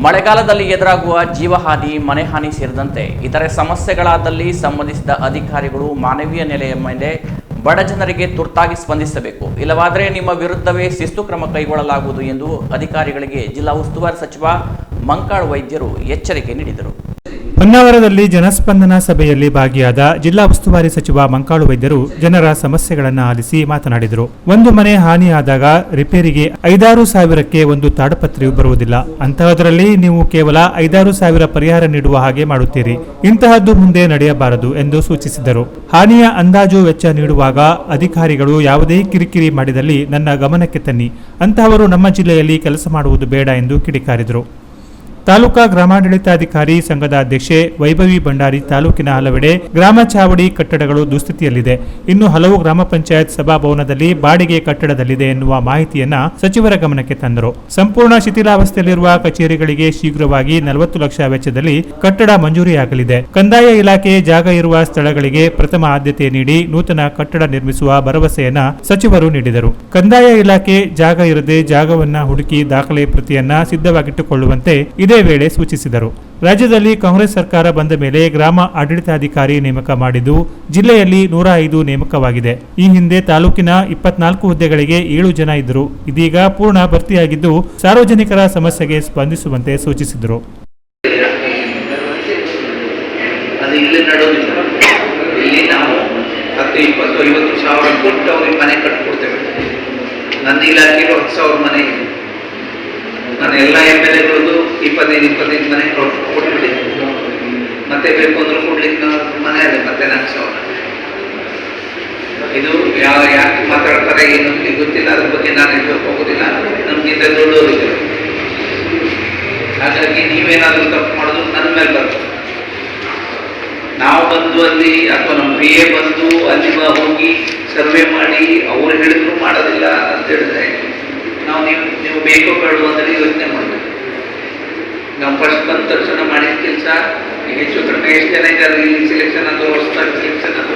ಮಳೆಗಾಲದಲ್ಲಿ ಎದುರಾಗುವ ಜೀವಹಾನಿ, ಮನೆಹಾನಿ ಸೇರಿದಂತೆ ಇತರೆ ಸಮಸ್ಯೆಗಳಾದಲ್ಲಿ ಸಂಬಂಧಿಸಿದ ಅಧಿಕಾರಿಗಳು ಮಾನವೀಯ ನೆಲೆಯ ಮೇಲೆ ಬಡ ಜನರಿಗೆ ತುರ್ತಾಗಿ ಸ್ಪಂದಿಸಬೇಕು. ಇಲ್ಲವಾದರೆ ನಿಮ್ಮ ವಿರುದ್ಧವೇ ಶಿಸ್ತು ಕ್ರಮ ಕೈಗೊಳ್ಳಲಾಗುವುದು ಎಂದು ಅಧಿಕಾರಿಗಳಿಗೆ ಜಿಲ್ಲಾ ಉಸ್ತುವಾರಿ ಸಚಿವ ಮಂಕಾಳು ವೈದ್ಯರು ಎಚ್ಚರಿಕೆ ನೀಡಿದರು. ಹೊನ್ನಾವರದಲ್ಲಿ ಜನಸ್ಪಂದನ ಸಭೆಯಲ್ಲಿ ಭಾಗಿಯಾದ ಜಿಲ್ಲಾ ಉಸ್ತುವಾರಿ ಸಚಿವ ಮಂಕಾಳು ವೈದ್ಯರು ಜನರ ಸಮಸ್ಯೆಗಳನ್ನು ಆಲಿಸಿ ಮಾತನಾಡಿದರು. ಒಂದು ಮನೆ ಹಾನಿಯಾದಾಗ ರಿಪೇರಿಗೆ 5-6 ಸಾವಿರಕ್ಕೆ ಒಂದು ತಾಡಪತ್ರೆಯೂ ಬರುವುದಿಲ್ಲ. ಅಂತಹದರಲ್ಲಿ ನೀವು ಕೇವಲ 5-6 ಸಾವಿರ ಪರಿಹಾರ ನೀಡುವ ಹಾಗೆ ಮಾಡುತ್ತೀರಿ. ಇಂತಹದ್ದು ಮುಂದೆ ನಡೆಯಬಾರದು ಎಂದು ಸೂಚಿಸಿದರು. ಹಾನಿಯ ಅಂದಾಜು ವೆಚ್ಚ ನೀಡುವಾಗ ಅಧಿಕಾರಿಗಳು ಯಾವುದೇ ಕಿರಿಕಿರಿ ಮಾಡಿದಲ್ಲಿ ನನ್ನ ಗಮನಕ್ಕೆ ತನ್ನಿ. ಅಂತಹವರು ನಮ್ಮ ಜಿಲ್ಲೆಯಲ್ಲಿ ಕೆಲಸ ಮಾಡುವುದು ಬೇಡ ಎಂದು ಕಿಡಿಕಾರಿದರು. ತಾಲೂಕಾ ಗ್ರಾಮಾಡಳಿತಾಧಿಕಾರಿ ಸಂಘದ ಅಧ್ಯಕ್ಷೆ ವೈಭವಿ ಭಂಡಾರಿ ತಾಲೂಕಿನ ಹಲವೆಡೆ ಗ್ರಾಮ ಚಾವಡಿ ಕಟ್ಟಡಗಳು ದುಸ್ಥಿತಿಯಲ್ಲಿದೆ. ಇನ್ನು ಹಲವು ಗ್ರಾಮ ಪಂಚಾಯತ್ ಸಭಾಭವನದಲ್ಲಿ ಬಾಡಿಗೆ ಕಟ್ಟಡದಲ್ಲಿದೆ ಎನ್ನುವ ಮಾಹಿತಿಯನ್ನ ಸಚಿವರ ಗಮನಕ್ಕೆ ತಂದರು. ಸಂಪೂರ್ಣ ಶಿಥಿಲಾವಸ್ಥೆಯಲ್ಲಿರುವ ಕಚೇರಿಗಳಿಗೆ ಶೀಘ್ರವಾಗಿ 40 ಲಕ್ಷ ವೆಚ್ಚದಲ್ಲಿ ಕಟ್ಟಡ ಮಂಜೂರಿಯಾಗಲಿದೆ. ಕಂದಾಯ ಇಲಾಖೆ ಜಾಗ ಇರುವ ಸ್ಥಳಗಳಿಗೆ ಪ್ರಥಮ ಆದ್ಯತೆ ನೀಡಿ ನೂತನ ಕಟ್ಟಡ ನಿರ್ಮಿಸುವ ಭರವಸೆಯನ್ನ ಸಚಿವರು ನೀಡಿದರು. ಕಂದಾಯ ಇಲಾಖೆ ಜಾಗ ಇರದೆ ಜಾಗವನ್ನ ಹುಡುಕಿ ದಾಖಲೆ ಪ್ರತಿಯನ್ನ ಸಿದ್ಧವಾಗಿಟ್ಟುಕೊಳ್ಳುವಂತೆ ಇದೇ ವೇಳೆ ಸೂಚಿಸಿದರು. ರಾಜ್ಯದಲ್ಲಿ ಕಾಂಗ್ರೆಸ್ ಸರ್ಕಾರ ಬಂದ ಮೇಲೆ ಗ್ರಾಮ ಆಡಳಿತಾಧಿಕಾರಿ ನೇಮಕ ಮಾಡಿದ್ದು ಜಿಲ್ಲೆಯಲ್ಲಿ 105 ನೇಮಕವಾಗಿದೆ. ಈ ಹಿಂದೆ ತಾಲೂಕಿನ 24 ಹುದ್ದೆಗಳಿಗೆ 7 ಜನ ಇದ್ದರು. ಇದೀಗ ಪೂರ್ಣ ಭರ್ತಿಯಾಗಿದ್ದು ಸಾರ್ವಜನಿಕರ ಸಮಸ್ಯೆಗೆ ಸ್ಪಂದಿಸುವಂತೆ ಸೂಚಿಸಿದರು. ನನ್ನ ಇಲಾಖೆಗೆ 10,000 ಮನೆ ಇದೆ. ನಾನು ಎಲ್ಲ MLAಗಳದ್ದು 25 ಮನೆ ಕೊಟ್ಬಿಟ್ಟಿದ್ದೆ. ಮತ್ತೆ ಬೇಕು ಅಂದ್ರೆ ಕೊಡ್ಲಿಕ್ಕೆ ಮನೆ ಅದೇ ಮತ್ತೆ 4,000. ಇದು ಯಾಕೆ ಮಾತಾಡ್ತಾರೆ ಏನು ಗೊತ್ತಿಲ್ಲ. ಅದ್ರ ಬಗ್ಗೆ ನಾನು ಹೇಳೋಕೆ ಹೋಗೋದಿಲ್ಲ. ನಮ್ಗಿಂತ ದೊಡ್ಡವರು ಇದ್ದಾರೆ. ಹಾಗಾಗಿ ನೀವೇನಾದ್ರೂ ತಪ್ಪು ಮಾಡೋದು ನನ್ನ ಮೇಲೆ ಬರ್ತದೆ. ನಾವು ಬಂದು ಅಲ್ಲಿ ಅಥವಾ ನಮ್ಮ PA ಬಂದು ಅಲ್ಲಿ ಹೋಗಿ ಸರ್ವೆ ಮಾಡಿ ಅವ್ರು ಹೇಳಿದ್ರು ಮಾಡೋದಿಲ್ಲ ಅಂತ ಹೇಳಿದ್ರೆ ನಾವು ನೀವು ಬೇಕೋ ಬೇಡ ಅಂದರೆ ಯೋಚನೆ ಮಾಡಬೇಕು. ನಾವು ಫಸ್ಟ್ ಬಂದ ತಕ್ಷಣ ಮಾಡಿದ ಕೆಲಸ ಹೆಚ್ಚು ಕಡಿಮೆ ಎಷ್ಟು ಜನ ಇದ್ದಾರೆ ಇಲ್ಲಿ ಸೆಲೆಕ್ಷನ್ ಅದು ಹೊಸದಾಗಿ ಸೆಲೆಕ್ಷನ್ ಅದು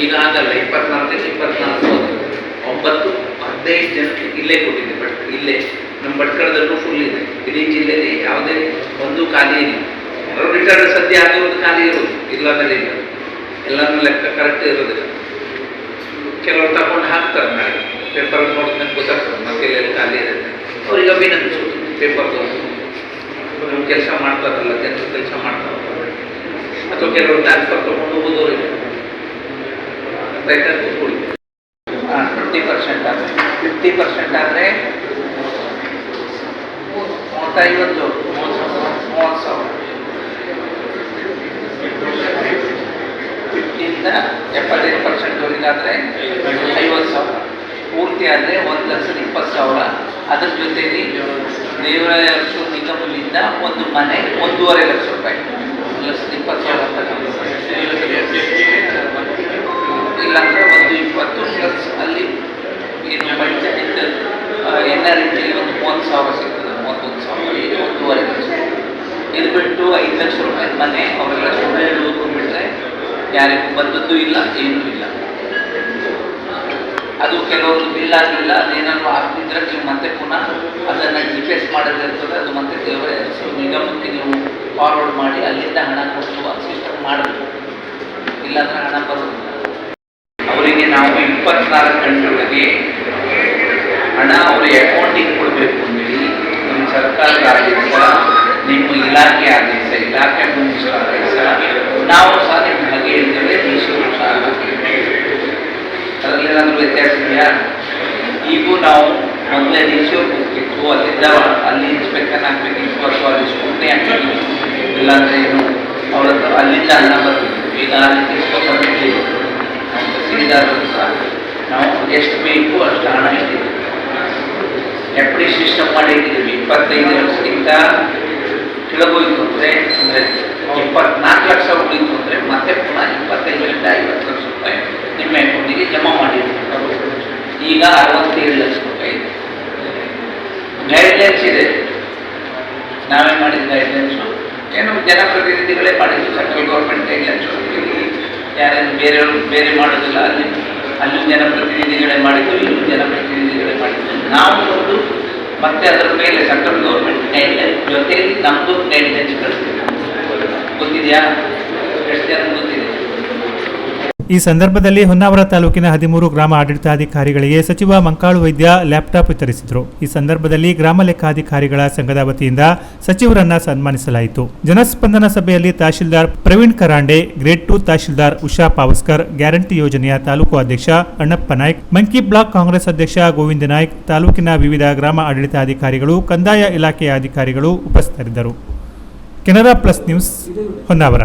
ಈಗ ಆಗಲ್ಲ. 24 9 15 ಜನಕ್ಕೆ ಇಲ್ಲೇ ಕೊಟ್ಟಿದ್ದೆ. ಬಟ್ ಇಲ್ಲೇ ನಮ್ಮ ಭಟ್ಕಳದಲ್ಲೂ ಫುಲ್ ಇದೆ. ಇಡೀ ಜಿಲ್ಲೆಯಲ್ಲಿ ಯಾವುದೇ ಒಂದು ಖಾಲಿ ಇಲ್ಲ. ಅವರು ರಿಟೈರ್ಡ್ ಸದ್ಯ ಆಗಿರೋದು ಖಾಲಿ ಇರೋದು ಇಲ್ಲದ್ರೆ ಇಲ್ಲ. ಎಲ್ಲನೂ ಲೆಕ್ಕ ಕರೆಕ್ಟ್ ಇರೋದಿಲ್ಲ. ಕೆಲವರು ತಗೊಂಡು ಹಾಕ್ತಾರೆ ನಾಳೆ ಪೇಪರ್ ನೋಡಿದ್ಮೇಲೆ ಗೊತ್ತಾಗ್ತದೆ ಮತ್ತೆ ಎಲ್ಲೆಲ್ಲಿ ಖಾಲಿ ಇರುತ್ತೆ. ಅವ್ರಿಗೆ ಅಭಿನಂದಿಸೋದು ಪೇಪರ್ದವರು ಕೆಲಸ ಮಾಡ್ತಾರಲ್ಲ, ಜನರು ಕೆಲಸ ಮಾಡ್ತಾರೆ. ಅಥವಾ ಕೆಲವರು ಟ್ರಾನ್ಸ್ಫರ್ ತೊಗೊಂಡು ಹೋಗೋದವ್ರಿಗೆ ರೈತ ಕೂತ್ಕೊಳ್ಳಿ. 20% ಆದರೆ 50% ಆದರೆ 30,000 50ಇಂದ 75%ವರೆಗಾದರೆ 50,000. ಪೂರ್ತಿ ಆದರೆ 1,20,000. ಅದ್ರ ಜೊತೆಯಲ್ಲಿ ದೇವರಾಯ ನಿಗಮದಿಂದ ಒಂದು ಮನೆ 1.5 ಲಕ್ಷ ರೂಪಾಯಿ 1,20,000 ಇಲ್ಲಾಂದರೆ 120 ಪ್ಲಸ್ ಅಲ್ಲಿ ಏನು ಬಡ್ಜೆಟ್ NRET ಒಂದು 30,000 ಸಿಗ್ತದೆ. 31,000 1.5 ಲಕ್ಷ. ಇದು ಬಿಟ್ಟು 5 ಲಕ್ಷ ರೂಪಾಯಿ ಮನೆ ಅವರೆಲ್ಲ ಸುಳ್ಳು ಬಿಟ್ಟರೆ ಯಾರಿಗೂ ಬಂದದ್ದು ಇಲ್ಲ, ಏನೂ ಇಲ್ಲ. ಅದು ಕೆಲವರು ಬಿಲ್ ಆಗಲಿಲ್ಲ, ಅದೇನಾದ್ರು ಆಗ್ತಿದ್ರೆ ನೀವು ಮತ್ತೆ ಪುನಃ ಅದನ್ನು GPS ಮಾಡೋದಿರ್ತದೆ. ಅದು ಮತ್ತೆ ದೇವರ ನಿಗಮಕ್ಕೆ ನೀವು ಫಾರ್ವರ್ಡ್ ಮಾಡಿ ಅಲ್ಲಿಂದ ಹಣ ಕೊಡುವ ಸಿಸ್ಟಮ್ ಮಾಡಬೇಕು. ಇಲ್ಲಾಂದ್ರೆ ಹಣ ಬರೋದಿಲ್ಲ. ಅವರಿಗೆ ನಾವು 24 ಗಂಟೆಗಳಿಗೆ ಹಣ ಅವರ ಅಕೌಂಟಿಗೆ ಕೊಡಬೇಕು ಅಂತೇಳಿ ನಿಮ್ಮ ಸರ್ಕಾರದ ಆದೇಶ, ನಿಮ್ಮ ಇಲಾಖೆ ಆದೇಶ, ಇಲಾಖೆ ಮುಖ್ಯಸ್ಥರ ಆದೇಶ, ನಾವು ಸಹ ನಿಮ್ಮ ಹಾಗೆ ಹೇಳ್ತೇವೆ. ಈಶ್ವರು ಸಹ ಅದರಲ್ಲೇನಾದರೂ ವ್ಯತ್ಯಾಸ ಇದೆಯಾ? ಈಗೂ ನಾವು ಮೊದಲೇ ಈಶ್ವರ್ ಹೋಗ್ತಿತ್ತು, ಅಲ್ಲಿಂದ ಅಲ್ಲಿ ಇನ್ಸ್ಪೆಕ್ಟರ್ ಹಾಕ್ಬೇಕಿತ್ತು ಅಥವಾ ಅಲ್ಲಿ ಸ್ಕೂಟೇ ಹಾಕ್ಬೇಕಿತ್ತು. ಇಲ್ಲಾಂದರೆ ಏನು ಅವರದ್ದು ಅಲ್ಲಿಂದ ಹಣ ಬರ್ತಿತ್ತು. ಈಗ ಅಲ್ಲಿ ಇನ್ಸ್ಪೆಕ್ಟರ್ ತಹಸೀಲ್ದಾರರು ಸಹ ನಾವು ಎಷ್ಟು ಬೇಕು ಅಷ್ಟು ಹಣ ಇಟ್ಟಿದ್ದೀವಿ. FD system ಮಾಡಿಟ್ಟಿದ್ದೀವಿ. 25 ಲಕ್ಷಕ್ಕಿಂತ ಕೆಳಗೋಯ್ತು ಅಂದರೆ 24 ಲಕ್ಷ ಉಳಿತು ಅಂದರೆ ಮತ್ತೆ ಪುನಃ 25ರಿಂದ 50 ಲಕ್ಷ ರೂಪಾಯಿ ನಿಮ್ಮ ಅಕೌಂಟಿಗೆ ಜಮಾ ಮಾಡಿರ್ತಾರೆ. ಈಗ 67 ಲಕ್ಷ ರೂಪಾಯಿ ಇದೆ. ಗೈಡ್ಲೈನ್ಸ್ ಇದೆ. ನಾವೇ ಮಾಡಿದ ಗೈಡ್ಲೈನ್ಸು ಏನು ಜನಪ್ರತಿನಿಧಿಗಳೇ ಮಾಡಿದ್ರು. ಸೆಂಟ್ರಲ್ ಗೌರ್ಮೆಂಟ್ ಗೈಡ್ಲೈನ್ಸ್ ಯಾರೇನು ಬೇರೆ ಮಾಡೋದಿಲ್ಲ. ಅಲ್ಲಿ ಜನಪ್ರತಿನಿಧಿಗಳೇ ಮಾಡಿದ್ದು, ಇಲ್ಲೂ ಜನಪ್ರತಿನಿಧಿಗಳೇ ಮಾಡಿದ್ದು. ನಾವು ಒಂದು ಮತ್ತೆ ಅದರ ಮೇಲೆ ಸೆಂಟ್ರಲ್ ಗೌರ್ಮೆಂಟ್ ಗೈಡ್ಲೈನ್ಸ್ ಜೊತೆಯಲ್ಲಿ ನಮ್ಮದು ನೆಟ್ ಹಂಚಿ ಕಳಿಸ್ತೀವಿ. ಗೊತ್ತಿದೆಯಾ? ಎಷ್ಟು ಜನ ಗೊತ್ತಿದೆ? ಈ ಸಂದರ್ಭದಲ್ಲಿ ಹೊನ್ನಾವರ ತಾಲೂಕಿನ 13 ಗ್ರಾಮ ಆಡಳಿತಾಧಿಕಾರಿಗಳಿಗೆ ಸಚಿವ ಮಂಕಾಳು ವೈದ್ಯ ಲ್ಯಾಪ್ಟಾಪ್ ವಿತರಿಸಿದರು. ಈ ಸಂದರ್ಭದಲ್ಲಿ ಗ್ರಾಮ ಲೆಕ್ಕಾಧಿಕಾರಿಗಳ ಸಂಘದ ವತಿಯಿಂದ ಸಚಿವರನ್ನ ಸನ್ಮಾನಿಸಲಾಯಿತು. ಜನಸ್ಪಂದನ ಸಭೆಯಲ್ಲಿ ತಹಶೀಲ್ದಾರ್ ಪ್ರವೀಣ್ ಕರಾಂಡೆ, ಗ್ರೇಡ್ 2 ತಹಶೀಲ್ದಾರ್ ಉಷಾ ಪಾವಸ್ಕರ್, ಗ್ಯಾರಂಟಿ ಯೋಜನೆಯ ತಾಲೂಕು ಅಧ್ಯಕ್ಷ ಅಣ್ಣಪ್ಪ ನಾಯ್ಕ್, ಮಂಕಿ ಬ್ಲಾಕ್ ಕಾಂಗ್ರೆಸ್ ಅಧ್ಯಕ್ಷ ಗೋವಿಂದ ನಾಯ್ಕ್, ತಾಲೂಕಿನ ವಿವಿಧ ಗ್ರಾಮ ಆಡಳಿತಾಧಿಕಾರಿಗಳು, ಕಂದಾಯ ಇಲಾಖೆಯ ಅಧಿಕಾರಿಗಳು ಉಪಸ್ಥಿತರಿದ್ದರು. Canara plus news, Honnavar.